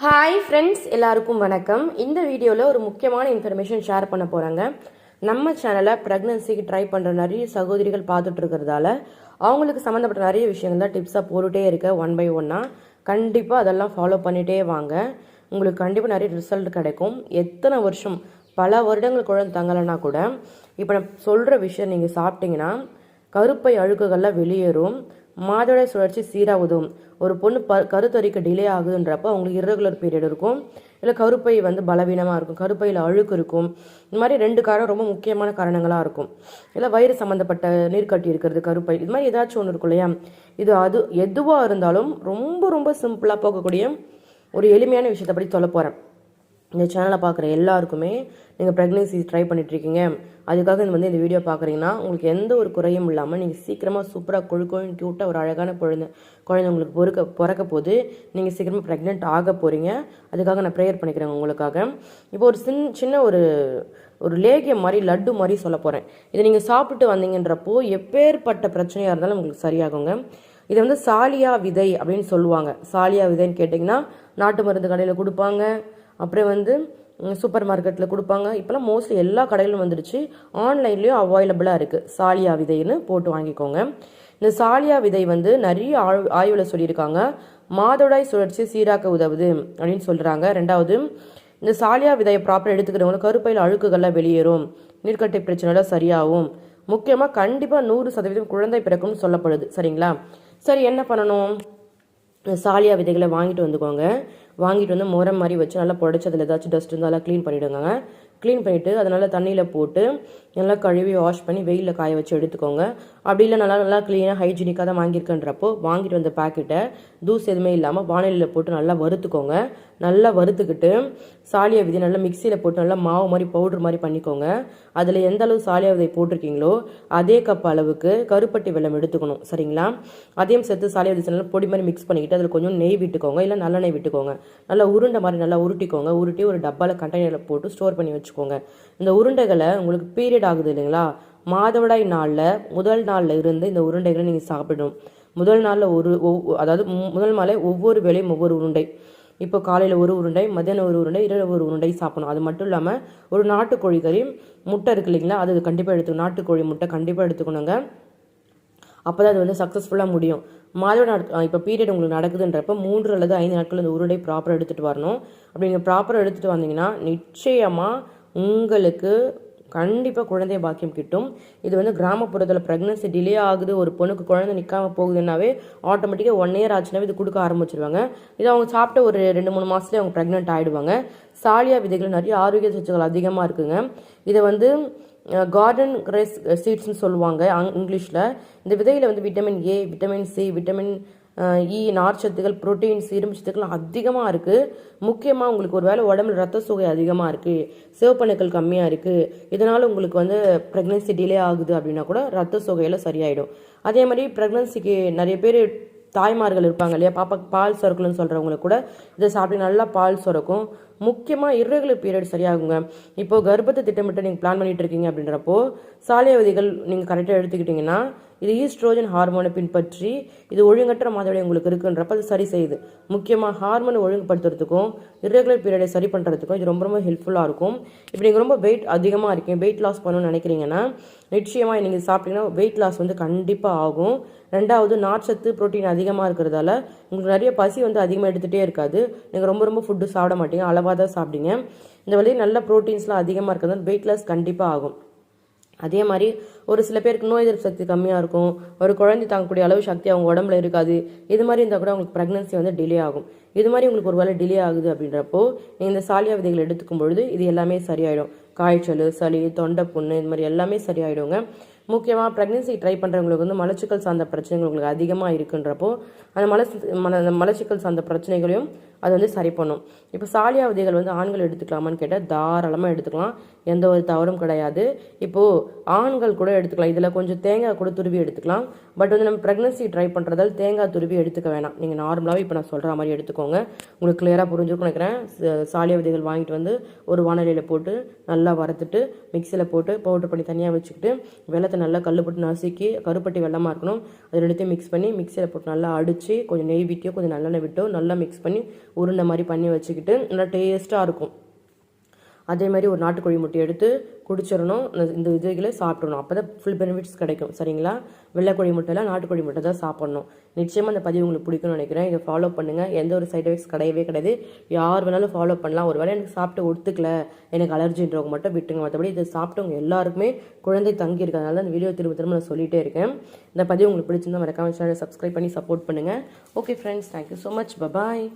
Hi friends, எல்லாருக்கும் வணக்கம். இந்த வீடியோவில் ஒரு முக்கியமான இன்ஃபர்மேஷன் ஷேர் பண்ண போகிறாங்க. நம்ம சேனலை ப்ரெக்னன்சிக்கு ட்ரை பண்ணுற நிறைய சகோதரிகள் பார்த்துட்டு இருக்கிறதால அவங்களுக்கு சம்மந்தப்பட்ட நிறைய விஷயங்கள் தான் டிப்ஸாக போட்டுகிட்டே இருக்க ஒன் பை ஒன்னாக. கண்டிப்பாக அதெல்லாம் ஃபாலோ பண்ணிகிட்டே வாங்க. உங்களுக்கு கண்டிப்பாக நிறைய ரிசல்ட் கிடைக்கும். எத்தனை வருஷம் பல வருடங்கள் குழந்தை தங்கலைன்னா கூட இப்போ நான் சொல்கிற விஷயம் நீங்கள் சாப்பிட்டீங்கன்னா கருப்பை அழுக்குகள்லாம் வெளியேறும். மாதவிடாய் சுழற்சி சீராக உதவும். ஒரு பொண்ணு கருத்தரிக்க டிலே ஆகுதுன்றப்போ அவங்களுக்கு இரகுலர் பீரியட் இருக்கும், இல்லை கருப்பை பலவீனமாக இருக்கும், கருப்பையில் அழுக்கு இருக்கும். இந்த மாதிரி 2 காரணம் ரொம்ப முக்கியமான காரணங்களாக இருக்கும். இல்லை வயிறு சம்மந்தப்பட்ட நீர்க்கட்டி இருக்கிறது, கருப்பை, இது மாதிரி ஏதாச்சும் ஒன்று இருக்கும் இல்லையா. இது எதுவாக இருந்தாலும் ரொம்ப ரொம்ப சிம்பிளாக போகக்கூடிய ஒரு எளிமையான விஷயத்தை பற்றி சொல்ல போகிறேன். இந்த சேனலை பார்க்குற எல்லாருக்குமே நீங்கள் ப்ரெக்னென்சி ட்ரை பண்ணிட்டுருக்கீங்க, அதுக்காக இந்த வீடியோ பார்க்குறீங்கன்னா உங்களுக்கு எந்த ஒரு குறையும் இல்லாமல் நீங்கள் சீக்கிரமாக சூப்பராக கொழுக்கோன்னு க்யூட்டாக ஒரு அழகான குழந்தை உங்களுக்கு பிறக்க போது நீங்கள் சீக்கிரமாக ப்ரெக்னென்ட் ஆக போகிறீங்க. அதுக்காக நான் ப்ரேயர் பண்ணிக்கிறேன் உங்களுக்காக. இப்போ ஒரு சின்ன ஒரு லேகியம் மாதிரி லட்டு மாதிரி சொல்ல போகிறேன். இதை நீங்கள் சாப்பிட்டு வந்தீங்கன்றப்போ எப்பேற்பட்ட பிரச்சனையாக இருந்தாலும் உங்களுக்கு சரியாகுங்க. இது சாலியா விதை அப்படின்னு சொல்லுவாங்க. சாலியா விதைன்னு கேட்டிங்கன்னா நாட்டு மருந்து கடையில் கொடுப்பாங்க, அப்புறம் சூப்பர் மார்க்கெட்டில் கொடுப்பாங்க. இப்போலாம் மோஸ்ட்லி எல்லா கடையிலும் வந்துடுச்சு, ஆன்லைன்லேயும் அவைலபிளாக இருக்குது. சாலியா விதைன்னு போட்டு வாங்கிக்கோங்க. இந்த சாலியா விதை நிறைய ஆய்வில் சொல்லியிருக்காங்க, மாதவிடாய் சுழற்சி சீராக்க உதவுது அப்படின்னு சொல்கிறாங்க. 2வது, இந்த சாலியா விதையை ப்ராப்பராக எடுத்துக்கிறவங்க கருப்பையில் அழுக்குகள்லாம் வெளியேறும், நீர்க்கட்டை பிரச்சனைலாம் சரியாகும். முக்கியமாக கண்டிப்பாக 100% குழந்தை பிறக்கும்னு சொல்லப்படுது. சரிங்களா? சரி, என்ன பண்ணணும்? சாலியா விதைகளை வாங்கிட்டு வந்துக்கோங்க. வாங்கிட்டு முறம் மாதிரி வச்சு நல்லா புடைச்சி அதில் ஏதாச்சும் டஸ்ட் இருந்தாலும் க்ளீன் பண்ணிவிடுங்க. க்ளீன் பண்ணிவிட்டு அதை நல்லா தண்ணியில் போட்டு நல்லா கழுவி வாஷ் பண்ணி வெயிலில் காய வச்சு எடுத்துக்கோங்க. அப்படி இல்லை நல்லா க்ளீனாக ஹைஜீனிக்காக தான் வாங்கியிருக்கன்றப்போ வாங்கிட்டு வந்த பேக்கெட்டை தூசு எதுவுமே இல்லாமல் வானிலையில் போட்டு நல்லா வறுத்துக்கோங்க. நல்லா வறுத்துக்கிட்டு சாலியா விதை நல்லா மிக்சியில் போட்டு நல்லா மாவு மாதிரி பவுட்ரு மாதிரி பண்ணிக்கோங்க. அதில் எந்த அளவு சாலியா விதை போட்டிருக்கீங்களோ அதே கப் அளவுக்கு கருப்பட்டி வெல்லம் எடுத்துக்கணும். சரிங்களா? அதையும் சேர்த்து சாலியா விதை நல்லா பொடி மாதிரி மிக்ஸ் பண்ணிக்கிட்டு அதில் கொஞ்சம் நெய் விட்டுக்கோங்க, இல்லை நல்லெண்ணெய் விட்டுக்கோங்க. நல்லா உருண்டை மாதிரி நல்லா உருட்டிக்கோங்க. உருட்டி ஒரு டப்பாவில் கண்டெய்னரில் போட்டு ஸ்டோர் பண்ணி வச்சுக்கோங்க. இந்த உருண்டைகளை உங்களுக்கு பீரியட் ஆகுது இல்லைங்களா, மாதவிடாய் நாளில் முதல் நாளில் இருந்து இந்த உருண்டைகளை நீங்கள் சாப்பிடணும். முதல் நாளில் அதாவது முதல் நாளே ஒவ்வொரு வேளையும் ஒவ்வொரு உருண்டை. இப்போ காலையில் ஒரு உருண்டை, மதியானம் ஒரு உருண்டை, இரவு ஒரு உருண்டை சாப்பிடணும். அது மட்டும் இல்லாமல் ஒரு நாட்டுக்கோழி கறி முட்டை இருக்கு இல்லைங்களா, அது கண்டிப்பாக எடுத்துக்கணும். நாட்டுக்கோழி முட்டை கண்டிப்பாக எடுத்துக்கணுங்க. அப்போ தான் அது சக்ஸஸ்ஃபுல்லாக முடியும். மாதவிடாய் இப்போ பீரியட் உங்களுக்கு நடக்குதுன்றப்போ 3 அல்லது 5 நாட்கள் இந்த உருண்டை ப்ராப்பராக எடுத்துகிட்டு வரணும். அப்படி நீங்கள் ப்ராப்பராக எடுத்துகிட்டு வந்தீங்கன்னா நிச்சயமாக உங்களுக்கு கண்டிப்பாக குழந்தை பாக்கியம் கிட்டும். இது கிராமப்புறத்தில் ப்ரெக்னன்சி டிலே ஆகுது, ஒரு பொண்ணுக்கு குழந்தை நிற்காமல் போகுதுன்னாவே ஆட்டோமேட்டிக்காக 1 இயர் ஆச்சுனாவே இது கொடுக்க ஆரம்பிச்சிருவாங்க. இது அவங்க சாப்பிட்ட ஒரு 2-3 மாதத்துலேயே அவங்க ப்ரெக்னென்ட் ஆகிடுவாங்க. சாலியா விதைகள் நிறைய ஆரோக்கிய சத்துக்கள் அதிகமாக இருக்குங்க. இதை கார்டன் கிரேஸ் சீட்ஸ்ன்னு சொல்லுவாங்க இங்கிலீஷில். இந்த விதையில் vitamin A, vitamin C, vitamin E, நார்ச்சத்துக்கள், புரோட்டீன்ஸ், இரும்பு சத்துக்கள் அதிகமாக இருக்குது. முக்கியமாக உங்களுக்கு ஒரு வேளை உடம்புல ரத்த சோகை அதிகமாக இருக்குது, சிவப்பணுக்கள் கம்மியாக இருக்குது, இதனால் உங்களுக்கு ப்ரெக்னன்சி டிலே ஆகுது அப்படின்னா கூட ரத்த சோகையெல்லாம் சரியாயிடும். அதே மாதிரி ப்ரெக்னன்சிக்கு நிறைய பேர் தாய்மார்கள் இருப்பாங்க இல்லையா, பால் சுரக்கணும்னு சொல்கிறவங்களுக்கு கூட இதை சாப்பிட்டு நல்லா பால் சுரக்கும். முக்கியமாக இர்ரெகுலர் பீரியட் சரியாகுங்க. இப்போது கர்ப்பத்தை திட்டமிட்டு நீங்கள் பிளான் பண்ணிட்டு இருக்கீங்க அப்படின்றப்போ சாலியா விதைகள் நீங்கள் கரெக்டாக எடுத்துக்கிட்டிங்கன்னா இது ஈஸ்ட்ரோஜன் ஹார்மோனை பின்பற்றி இது ஒழுங்கற்ற மாதவிடாய் உங்களுக்கு இருக்குன்றப்ப அது சரி செய்யுது. முக்கியமாக ஹார்மோனை ஒழுங்குபடுத்துறதுக்கும் இர்ரெகுலர் பீரியடை சரி பண்ணுறதுக்கும் இது ரொம்ப ரொம்ப ஹெல்ப்ஃபுல்லாக இருக்கும். இப்போ நீங்கள் ரொம்ப வெயிட் அதிகமாக இருக்கீங்க, வெயிட் லாஸ் பண்ணணும்னு நினைக்கிறீங்கன்னா நிச்சயமாக நீங்கள் சாப்பிட்டீங்கன்னா வெயிட் லாஸ் கண்டிப்பாக ஆகும். 2வது, நார்ச்சத்து, புரோட்டீன் அதிகமாக இருக்கிறதால உங்களுக்கு நிறைய பசி அதிகமாக எடுத்துகிட்டே இருக்காது. நீங்கள் ரொம்ப ரொம்ப ஃபுட்டு சாப்பிட மாட்டீங்க, அளவாக தான் சாப்பிட்டீங்க. இந்த வழியில் நல்ல ப்ரோட்டீன்ஸ்லாம் அதிகமாக இருக்கிறதால வெயிட் லாஸ் கண்டிப்பாக ஆகும். அதே மாதிரி ஒரு சில பேருக்கு நோய் எதிர்ப்பு சக்தி கம்மியாக இருக்கும், ஒரு குழந்தை தாங்கக்கூடிய அளவு சக்தி அவங்க உடம்புல இருக்காது. இது மாதிரி இருந்தால் கூட உங்களுக்கு ப்ரெக்னன்சி டிலே ஆகும். இது மாதிரி உங்களுக்கு ஒரு வேளை டிலே ஆகுது அப்படின்றப்போ நீங்கள் இந்த சாலியா விதைகள் எடுத்துக்கும் பொழுது இது எல்லாமே சரியாயிடும். காய்ச்சல், சளி, தொண்டை புண்ணு, இது மாதிரி எல்லாமே சரியாயிடுங்க. முக்கியமாக ப்ரெக்னன்சி ட்ரை பண்ணுறவங்களுக்கு மலச்சிக்கல் சார்ந்த பிரச்சனைகள் உங்களுக்கு அதிகமாக இருக்குன்றப்போ அந்த மலச்சிக்கல் சார்ந்த பிரச்சனைகளையும் அது சரி பண்ணும். இப்போ சாலியா விதைகள் ஆண்கள் எடுத்துக்கலாமான்னு கேட்டால் தாராளமாக எடுத்துக்கலாம், எந்த ஒரு தவறும் கிடையாது. இப்போது ஆண்கள் கூட எடுத்துக்கலாம், இதில் கொஞ்சம் தேங்காய் கூட துருவி எடுத்துக்கலாம். பட் நம்ம ப்ரெக்னன்சி ட்ரை பண்ணுறதால தேங்காய் துருவி எடுத்துக்க வேணாம். நீங்கள் நார்மலாகவே இப்போ நான் சொல்கிற மாதிரி எடுத்துக்கோங்க. உங்களுக்கு கிளியராக புரிஞ்சுக்கணும் நினைக்கிறேன். சாலியா விதைகள் வாங்கிட்டு ஒரு வானலியில் போட்டு நல்லா வறுத்துட்டு மிக்சியில் போட்டு பவுட்ரு பண்ணி தனியாக வச்சுக்கிட்டு வெள்ளத்தை நல்லா கல் போட்டு நசுக்கி, கருப்பட்டி வெள்ளமாக இருக்கணும், அது 2த்தையும் மிக்ஸ் பண்ணி மிக்சியில் போட்டு நல்லா அடித்து கொஞ்சம் நெய் விட்டோ கொஞ்சம் நல்லெண்ணெய் விட்டோ நல்லா மிக்ஸ் பண்ணி உருண்டை மாதிரி பண்ணி வச்சுக்கிட்டு நல்லா டேஸ்ட்டாக இருக்கும். அதே மாதிரி ஒரு நாட்டுக்கோழி முட்டை எடுத்து குடிச்சிடணும். இந்த இதுகளை சாப்பிடணும். அப்போ தான் ஃபுல் பெனிஃபிட்ஸ் கிடைக்கும். சரிங்களா? வெள்ளைக்கோழி முட்டையில் நாட்டுக்கோழி முட்டை தான் சாப்பிடணும். நிச்சயமாக அந்த பதிவு உங்களுக்கு பிடிக்கும்னு நினைக்கிறேன். இதை ஃபாலோ பண்ணுங்கள். எந்த ஒரு சைட் எஃபெக்ட்ஸ் கிடையவே கிடையாது. யார் வேணாலும் ஃபாலோ பண்ணலாம். ஒரு வேளை எனக்கு சாப்பிட்டு ஒத்துக்கல, எனக்கு அலர்ஜின்றவங்க மட்டும் விட்டுங்க. மற்றபடி இதை சாப்பிட்டவங்க எல்லாருக்குமே குழந்தை தங்கி இருக்கிறதுனால அந்த வீடியோ திரும்ப திரும்ப நான் சொல்லிகிட்டே இருக்கேன். இந்த பதிவு உங்களுக்கு பிடிச்சிருந்தா மறக்காம சேனலை சப்ஸ்கிரைப் பண்ணி சப்போர்ட் பண்ணுங்கள். Okay friends, thank you so much. Bye bye.